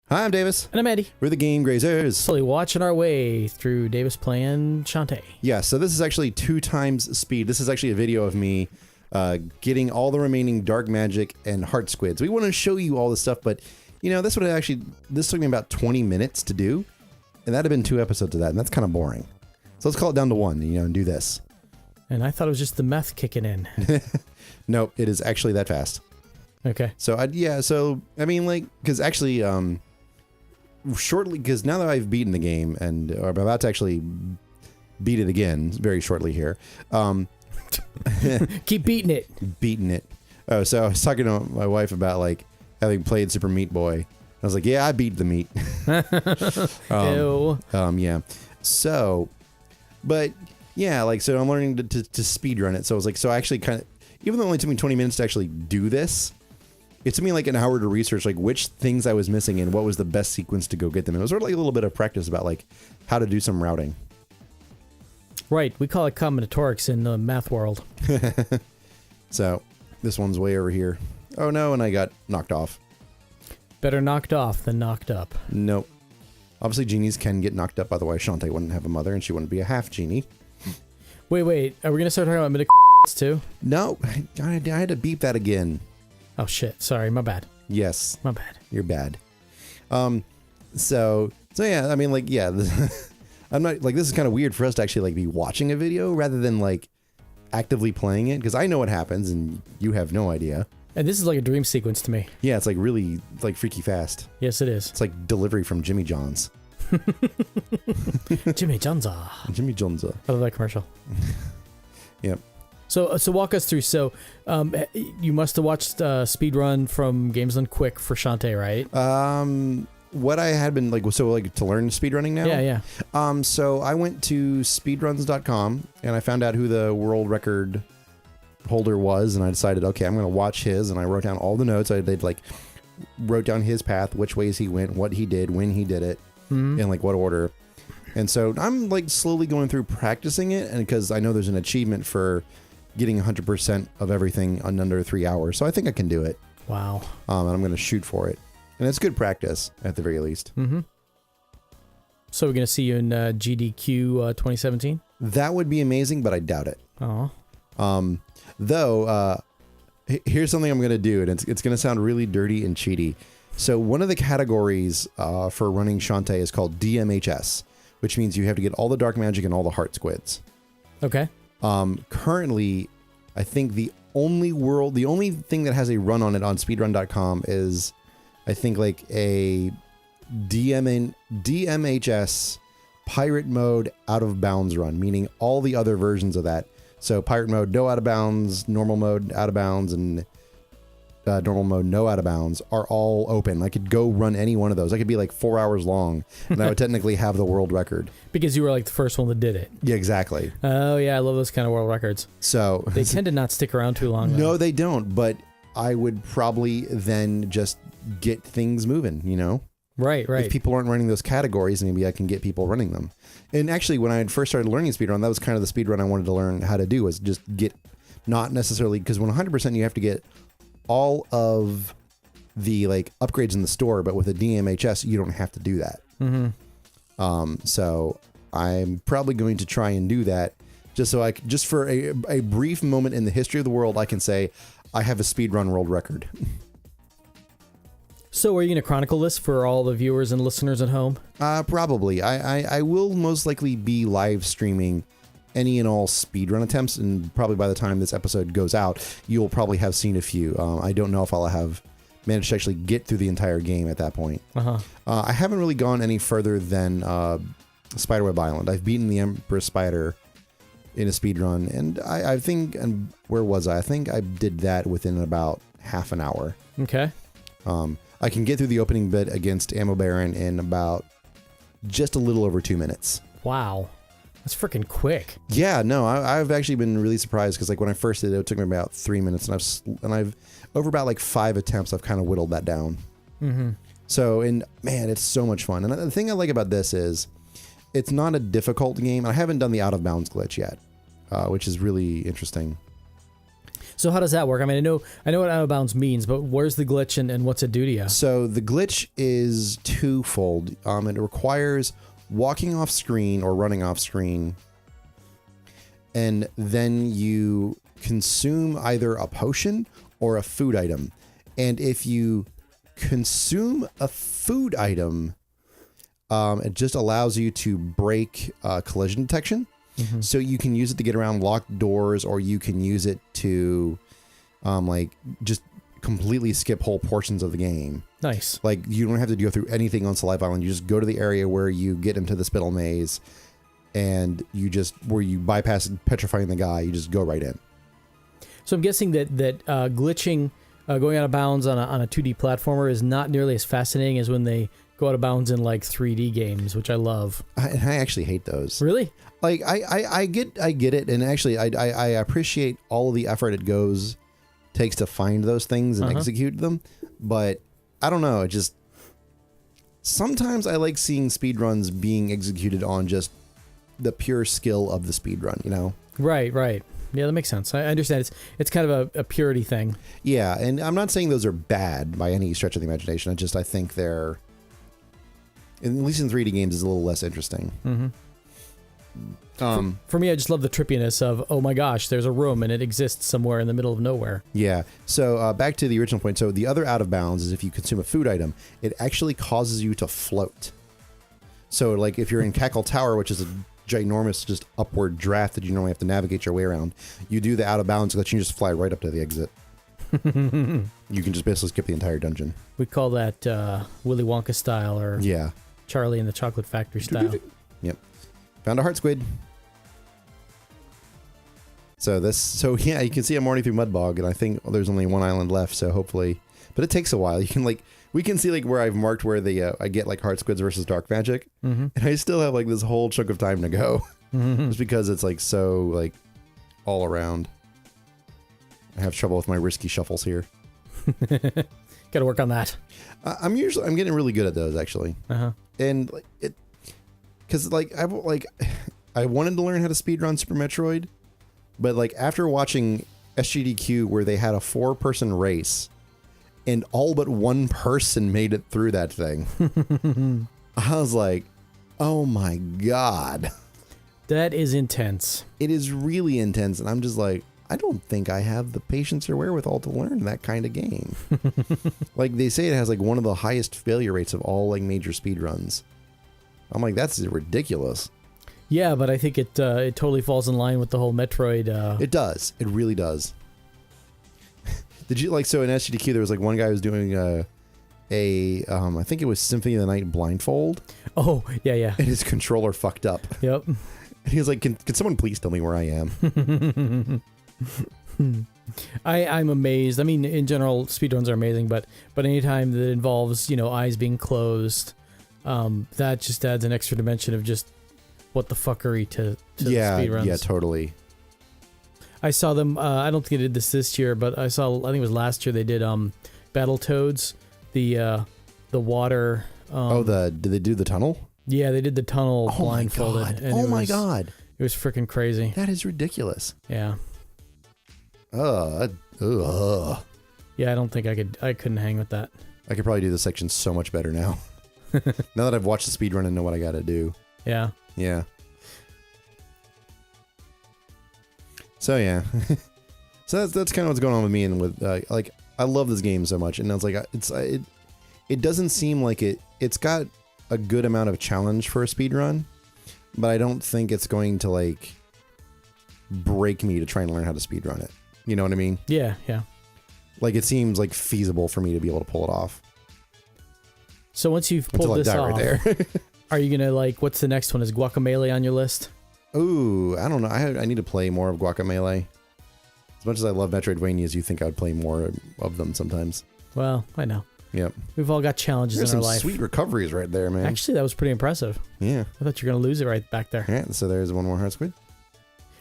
Hi, I'm Davis. And I'm Eddie. We're the Game Grazers. Slowly watching our way through Davis playing Shantae. Yeah, so this is actually 2 times speed. This is actually a video of me getting all the remaining dark magic and heart squids. We want to show you all this stuff, but you know, this took me about 20 minutes to do, and that'd have been 2 episodes of that, and that's kind of boring. So let's call it down to 1, you know, and do this. And I thought it was just the meth kicking in. Nope, it is actually that fast. Okay. So I mean, like, because actually, shortly, because now that I've beaten the game and I'm about to actually beat it again very shortly here. Keep beating it. Beating it. Oh, so I was talking to my wife about like having played Super Meat Boy. I was like, yeah, I beat the meat. Ew. Yeah. So, but yeah, like, so I'm learning to speedrun it. So I was like, so I actually kind of, even though it only took me 20 minutes to actually do this, it took me like an hour to research like which things I was missing and what was the best sequence to go get them. It was sort of like a little bit of practice about like how to do some routing. Right. We call it combinatorics in the math world. So this one's way over here. Oh no, and I got knocked off. Better knocked off than knocked up. Nope. Obviously genies can get knocked up, otherwise Shantae wouldn't have a mother and she wouldn't be a half genie. Wait. Are we going to start talking about midichlorians too? No. I had to beep that again. Oh shit, sorry, my bad. Yes. My bad. You're bad. So yeah, I mean, like, yeah, I'm not, like, this is kind of weird for us to actually, like, be watching a video rather than, like, actively playing it, because I know what happens and you have no idea. And this is like a dream sequence to me. Yeah, it's, like, really, like, freaky fast. Yes, it is. It's like delivery from Jimmy John's. Jimmy John's. Jimmy John's. I love that commercial. Yep. So walk us through. So, you must have watched Speedrun from Games Done Quick for Shantae, right? What I had been like, so like to learn speedrunning now? Yeah. So I went to speedruns.com and I found out who the world record holder was, and I decided, okay, I'm going to watch his, and I wrote down all the notes. They'd like wrote down his path, which ways he went, what he did, when he did it, in like what order. And so I'm like slowly going through practicing it, and because I know there's an achievement for getting 100% of everything in under 3 hours. So I think I can do it. Wow. And I'm going to shoot for it. And it's good practice at the very least. Mm-hmm. So we're going to see you in GDQ 2017? That would be amazing, but I doubt it. Oh. Though, here's something I'm going to do, and it's going to sound really dirty and cheaty. So one of the categories for running Shantae is called DMHS, which means you have to get all the dark magic and all the heart squids. Okay. Currently, I think the only thing that has a run on it on speedrun.com is, I think, like a DMHS pirate mode out of bounds run, meaning all the other versions of that. So pirate mode, no out of bounds, normal mode, out of bounds, and normal mode, no out of bounds are all open. I could go run any one of those. I could be like 4 hours long, and I would technically have the world record. Because you were like the first one that did it. Yeah, exactly. Oh yeah, I love those kind of world records. So they tend to not stick around too long. No, they don't. But I would probably then just get things moving, you know? Right. If people aren't running those categories, maybe I can get people running them. And actually, when I had first started learning speedrun, that was kind of the speedrun I wanted to learn how to do, was just get, not necessarily, because when 100% you have to get all of the like upgrades in the store, but with a DMHS, you don't have to do that. Mm-hmm. So I'm probably going to try and do that just so just for a brief moment in the history of the world, I can say I have a speedrun world record. So are you going to chronicle this for all the viewers and listeners at home? Probably. I will most likely be live streaming any and all speedrun attempts, and probably by the time this episode goes out, you'll probably have seen a few. I don't know if I'll have managed to actually get through the entire game at that point. I haven't really gone any further than Spiderweb Island. I've beaten the Emperor Spider in a speedrun, and I think, and where was I? I think I did that within about half an hour. Okay. I can get through the opening bit against Ammo Baron in about just a little over 2 minutes. Wow. That's freaking quick. Yeah, no, I've actually been really surprised, because like when I first did it, it took me about 3 minutes, and I've over about like 5 attempts, I've kind of whittled that down. Mm-hmm. So, and man, it's so much fun. And the thing I like about this is it's not a difficult game. I haven't done the out of bounds glitch yet, which is really interesting. So how does that work? I mean, I know what out of bounds means, but where's the glitch and what's it do to you? So the glitch is twofold. It requires walking off screen or running off screen, and then you consume either a potion or a food item. And if you consume a food item, it just allows you to break collision detection. Mm-hmm. So you can use it to get around locked doors, or you can use it to like just completely skip whole portions of the game. Nice. Like you don't have to go through anything on Life Island. You just go to the area where you get into the spittle maze, and where you bypass petrifying the guy, you just go right in. So I'm guessing that glitching, going out of bounds on a 2D platformer is not nearly as fascinating as when they go out of bounds in like 3D games, which I love. I actually hate those. Really? Like I get it, and actually I appreciate all of the effort it takes to find those things and execute them, but I don't know. It just sometimes I like seeing speedruns being executed on just the pure skill of the speedrun, you know? Right. Yeah, that makes sense. I understand. It's kind of a purity thing. Yeah, and I'm not saying those are bad by any stretch of the imagination. I think they're, at least in 3D games, is a little less interesting. Mm-hmm. For me, I just love the trippiness of, oh my gosh, there's a room and it exists somewhere in the middle of nowhere. Yeah. So back to the original point. So the other out of bounds is if you consume a food item, it actually causes you to float. So like if you're in Cackle Tower, which is a ginormous just upward draft that you normally have to navigate your way around, you do the out of bounds so that you just fly right up to the exit. You can just basically skip the entire dungeon. We call that Willy Wonka style, or Charlie and the Chocolate Factory style. Yep. Found a heart squid. So yeah, you can see I'm already through Mudbog, and I think there's only one island left, so hopefully, but it takes a while. You can we can see where I've marked where I get heart squids versus dark magic, and I still have this whole chunk of time to go, just because it's so all around. I have trouble with my risky shuffles here. Got to work on that. I'm getting really good at those actually, and because I wanted to learn how to speedrun Super Metroid, but after watching SGDQ where they had a 4-person race and all but one person made it through that thing, I was like, oh my God. That is intense. It is really intense, and I'm just like, I don't think I have the patience or wherewithal to learn that kind of game. They say it has one of the highest failure rates of all major speedruns. I'm like, that's ridiculous. Yeah, but I think it totally falls in line with the whole Metroid. It does. It really does. Did you so in SGDQ there was one guy who was doing I think it was Symphony of the Night blindfold. Oh, yeah. And his controller fucked up. Yep. And he was like, can someone please tell me where I am? I'm amazed. I mean, in general, speedruns are amazing, but anytime that involves, eyes being closed, that just adds an extra dimension of just what the fuckery to speedruns. Yeah, totally. I saw them, I don't think they did this year, but I think it was last year they did Battletoads, the water. Did they do the tunnel? Yeah, they did the tunnel blindfolded. Oh my God. It was freaking crazy. That is ridiculous. Yeah. Yeah, I don't think I couldn't hang with that. I could probably do this section so much better now. Now that I've watched the speedrun and know what I gotta do. Yeah. Yeah. So yeah. So that's kind of what's going on with me, and with I love this game so much, and I was like, it doesn't seem like it's got a good amount of challenge for a speedrun, but I don't think it's going to break me to try and learn how to speedrun it. You know what I mean? Yeah. It seems feasible for me to be able to pull it off. So once you've pulled this off, right there. Are you gonna what's the next one? Is Guacamelee on your list? Ooh, I don't know. I need to play more of Guacamelee. As much as I love Metroidvanias, you think I would play more of them sometimes. Well, I know. Yep. We've all got challenges in our life. Sweet recoveries right there, man. Actually, that was pretty impressive. Yeah. I thought you were gonna lose it right back there. Yeah. So there's one more heart squid.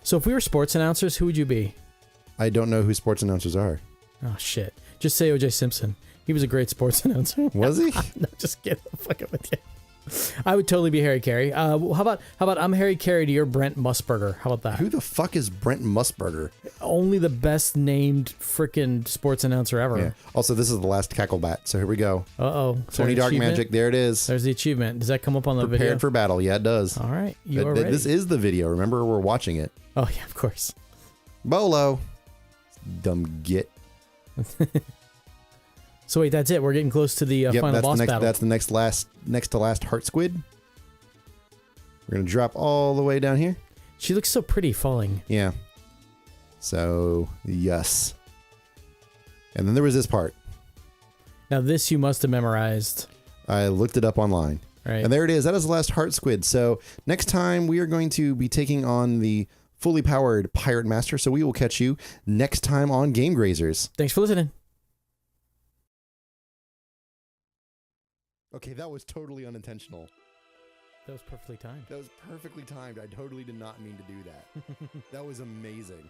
So if we were sports announcers, who would you be? I don't know who sports announcers are. Oh shit! Just say O.J. Simpson. He was a great sports announcer. Was he? No, just kidding. I'm fucking with you. I would totally be Harry Carey. How about I'm Harry Carey to your Brent Musburger? How about that? Who the fuck is Brent Musburger? only the best named freaking sports announcer ever. Yeah. Also, this is the last Cacklebat, so here we go. Uh-oh. 20 Dark Magic, there it is. There's the achievement. Does that come up on the video? Prepared for battle, yeah, it does. All right, you are ready. This is the video, remember we're watching it. Oh, yeah, of course. Bolo. Dumb git. So wait, that's it. We're getting close to the final boss battle. That's the next to last heart squid. We're going to drop all the way down here. She looks so pretty falling. Yeah. So, yes. And then there was this part. Now this you must have memorized. I looked it up online. Right. And there it is. That is the last heart squid. So next time we are going to be taking on the fully powered Pirate Master. So we will catch you next time on Game Grazers. Thanks for listening. Okay, that was totally unintentional. That was perfectly timed. That was perfectly timed. I totally did not mean to do that. That was amazing.